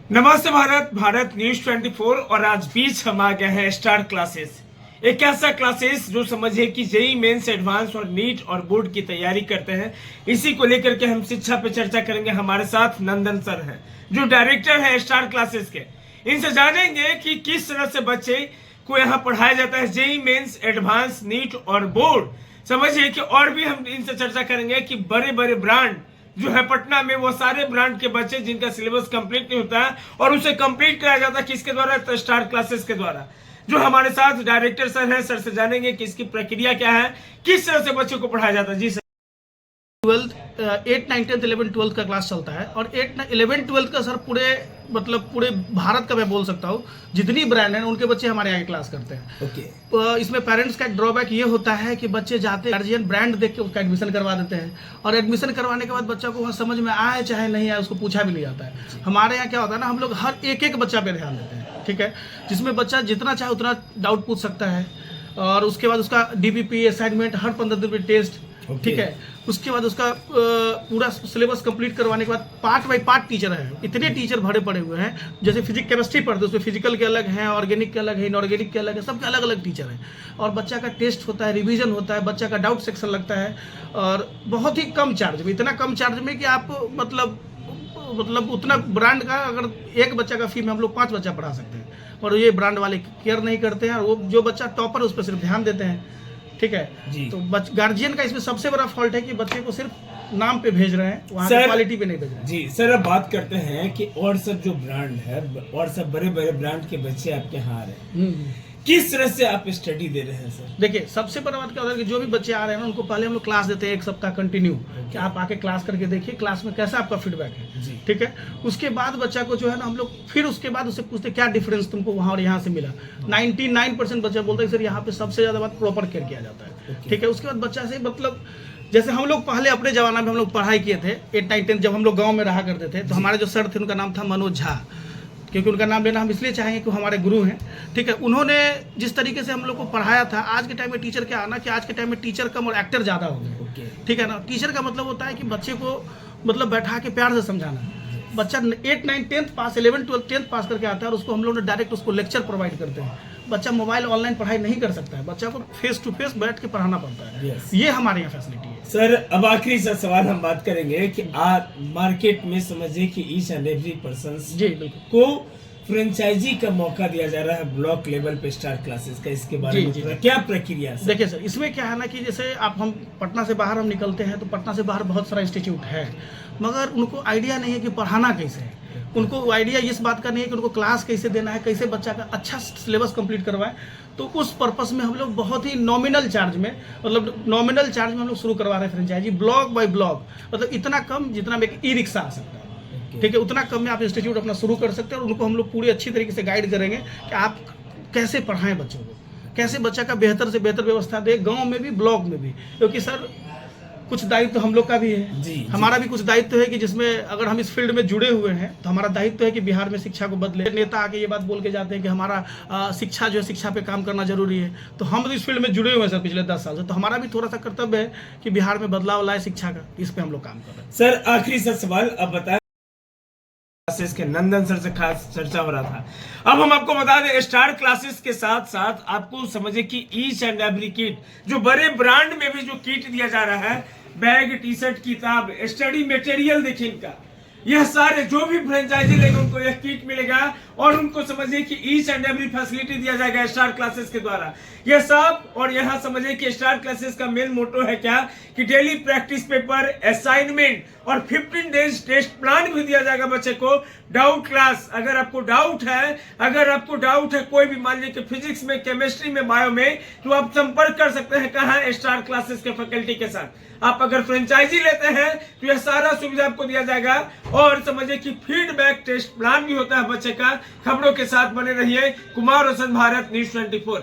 नमस्ते भारत, भारत न्यूज 24 और आज बीच हम आ गए हैं स्टार क्लासेस। एक ऐसा क्लासेस जो समझिए कि जेई मेंस एडवांस और नीट और बोर्ड की तैयारी करते हैं। इसी को लेकर के हम शिक्षा पे चर्चा करेंगे। हमारे साथ नंदन सर हैं जो डायरेक्टर है स्टार क्लासेस के। इनसे जानेंगे कि किस तरह से बच्चे को यहाँ पढ़ाया जाता है जेई मेंस एडवांस नीट और बोर्ड। समझिए कि और भी हम इनसे चर्चा करेंगे कि बड़े बड़े ब्रांड जो है पटना में, वो सारे ब्रांड के बच्चे जिनका सिलेबस कंप्लीट नहीं होता है और उसे कंप्लीट कराया जाता है किसके द्वारा? तो स्टार क्लासेस के द्वारा। जो हमारे साथ डायरेक्टर सर हैं, सर से जानेंगे कि इसकी प्रक्रिया क्या है, किस तरह से बच्चों को पढ़ाया जाता है। जी सर। 8, 9, 10, 11, 12 का क्लास चलता है और 8, 11, 12 का सर पूरे भारत का मैं बोल सकता हूँ जितनी ब्रांड है उनके बच्चे हमारे यहाँ क्लास करते हैं। ओके। इसमें पेरेंट्स का ड्रॉबैक ये होता है कि बच्चे जाते गार्जियन ब्रांड देख के उसका एडमिशन करवा देते हैं और एडमिशन करवाने के बाद बच्चा को वहाँ समझ में आए चाहे नहीं आए उसको पूछा भी नहीं जाता है। हमारे यहाँ क्या होता है ना, हम लोग हर एक बच्चा पे ध्यान देते हैं, ठीक है, जिसमें बच्चा जितना चाहे उतना डाउट पूछ सकता है और उसके बाद उसका डीपीपी असाइनमेंट हर 15 दिन में टेस्ट, ठीक है। उसके बाद उसका पूरा सिलेबस कंप्लीट करवाने के बाद पार्ट बाय पार्ट टीचर है, इतने टीचर भरे पड़े हुए हैं। जैसे फिजिक्स केमिस्ट्री पढ़ते हैं उसमें फिजिकल के अलग हैं, ऑर्गेनिक के अलग है, इनऑर्गेनिक के अलग है, सबके अलग अलग टीचर हैं। और बच्चा का टेस्ट होता है, रिवीजन होता है, बच्चा का डाउट सेक्शन लगता है और बहुत ही कम चार्ज में, इतना कम चार्ज में कि आप मतलब उतना ब्रांड का अगर एक बच्चा का फी में हम लोग 5 बच्चा पढ़ा सकते हैं। और ये ब्रांड वाले केयर नहीं करते हैं और वो जो बच्चा टॉपर है उस पर सिर्फ ध्यान देते हैं, ठीक है जी। तो गार्जियन का इसमें सबसे बड़ा फॉल्ट है कि बच्चे को सिर्फ नाम पे भेज रहे हैं, वहाँ क्वालिटी पे नहीं भेज रहे हैं। जी सर, अब बात करते हैं कि और सब जो ब्रांड है और सब बड़े बड़े ब्रांड के बच्चे आपके यहाँ आ रहे हैं, किस तरह से आप स्टडी दे रहे हैं सर? देखिए, सबसे बड़ा बात क्या होता है कि जो भी बच्चे आ रहे हैं ना उनको पहले हम लोग क्लास देते हैं 1 सप्ताह कंटिन्यू कि आप आके क्लास करके देखिए क्लास में कैसा आपका फीडबैक है, ठीक है। उसके बाद बच्चा को जो है ना हम लोग फिर उसके बाद उससे पूछते क्या डिफरेंस तुमको वहाँ और यहाँ से मिला। 99% बच्चा बोलता है सर यहाँ पे सबसे ज़्यादा बात प्रॉपर केयर किया जाता है, ठीक है। उसके बाद बच्चा से मतलब जैसे हम लोग पहले अपने जमाना में हम लोग पढ़ाई किए थे 8, 9, 10 जब हम लोग गाँव में रहा करते थे तो हमारे जो सर थे उनका नाम था मनोज झा, क्योंकि उनका नाम लेना हम इसलिए चाहेंगे कि हमारे गुरु हैं, ठीक है। उन्होंने जिस तरीके से हम लोग को पढ़ाया था, आज के टाइम में टीचर क्या आना कि आज के टाइम में टीचर कम और एक्टर ज़्यादा हो गए, ठीक है ना। टीचर का मतलब होता है कि बच्चे को मतलब बैठा के प्यार से समझाना। बच्चा 8, 9, 10 पास, 11, 12, 10 पास करके आता है और उसको हम लोग ने डायरेक्ट उसको लेक्चर प्रोवाइड करते हैं। बच्चा मोबाइल ऑनलाइन पढ़ाई नहीं कर सकता है, बच्चा को फेस टू फेस बैठ के पढ़ाना पड़ता है। ये हमारे यहाँ फैसिलिटी है। सर, अब आखिरी सवाल हम बात करेंगे कि आप मार्केट में समझिए कि ईच एंड एवरी पर्सन जी बिल्कुल को फ्रेंचाइजी का मौका दिया जा रहा है ब्लॉक लेवल पे स्टार क्लासेस का, इसके बारे में क्या प्रक्रिया है? देखिए सर, इसमें क्या है ना कि जैसे हम पटना से बाहर हम निकलते हैं तो पटना से बाहर बहुत सारा इंस्टीट्यूट है, मगर उनको आइडिया नहीं है कि पढ़ाना कैसे है। उनको आइडिया इस बात का नहीं है कि उनको क्लास कैसे देना है, कैसे बच्चा का अच्छा सिलेबस कंप्लीट करवाए। तो उस पर्पस में हम लोग बहुत ही नॉमिनल चार्ज में हम लोग शुरू करवा रहे हैं फ्रेंचाइजी, ब्लॉक बाय ब्लॉक, मतलब इतना कम जितना में ई रिक्शा आ सकता है, ठीक है, उतना कम में आप इंस्टीट्यूट अपना शुरू कर सकते हैं। और उनको हम लोग पूरी अच्छी तरीके से गाइड करेंगे कि आप कैसे पढ़ाएं बच्चों को, कैसे बच्चा का बेहतर से बेहतर व्यवस्था दे, गांव में भी ब्लॉक में भी। क्योंकि सर कुछ दायित्व तो हम लोग का भी है जी, हमारा भी कुछ दायित्व है कि जिसमें अगर हम इस फील्ड में जुड़े हुए हैं तो हमारा दायित्व है कि बिहार में शिक्षा को बदले। नेता आके ये बात बोल के जाते हैं कि हमारा शिक्षा जो है, शिक्षा पे काम करना जरूरी है, तो हम तो इस फील्ड में जुड़े हुए हैं सर पिछले 10 साल से, तो हमारा भी थोड़ा सा कर्तव्य है कि बिहार में बदलाव लाए शिक्षा का, इस पे हम लोग काम कर रहे हैं। सर, आखिरी सवाल अब बताएं, क्लासेस के नंदन सर से खास चर्चा हो रहा था। अब हम आपको बता दें स्टार क्लासेस के साथ साथ आपको समझे कि ईच एंड एवरी किट, जो बड़े ब्रांड में भी जो किट दिया जा रहा है, बैग, टी शर्ट, किताब, स्टडी मटेरियल, देखिए इनका, यह सारे जो भी फ्रेंचाइजी लेंगे उनको यह किट मिलेगा और उनको समझिए कि ईच एंड एवरी फैसिलिटी दिया जाएगा स्टार क्लासेस के द्वारा, यह सब। और यहाँ समझिए कि स्टार क्लासेस का मेन मोटो है क्या कि डेली प्रैक्टिस पेपर, असाइनमेंट और 15 डेज टेस्ट प्लान भी दिया जाएगा बच्चे को। डाउट क्लास, अगर आपको डाउट है कोई भी, मान लीजिए कि फिजिक्स में, केमिस्ट्री में, बायो में, तो आप संपर्क कर सकते हैं कहाँ? स्टार क्लासेस के फैकल्टी के साथ। आप अगर फ्रेंचाइजी लेते हैं तो यह सारा सुविधा आपको दिया जाएगा और समझिए कि फीडबैक टेस्ट प्लान भी होता है बच्चे का। खबरों के साथ बने रहिए। कुमार रोशन, भारत न्यूज 24।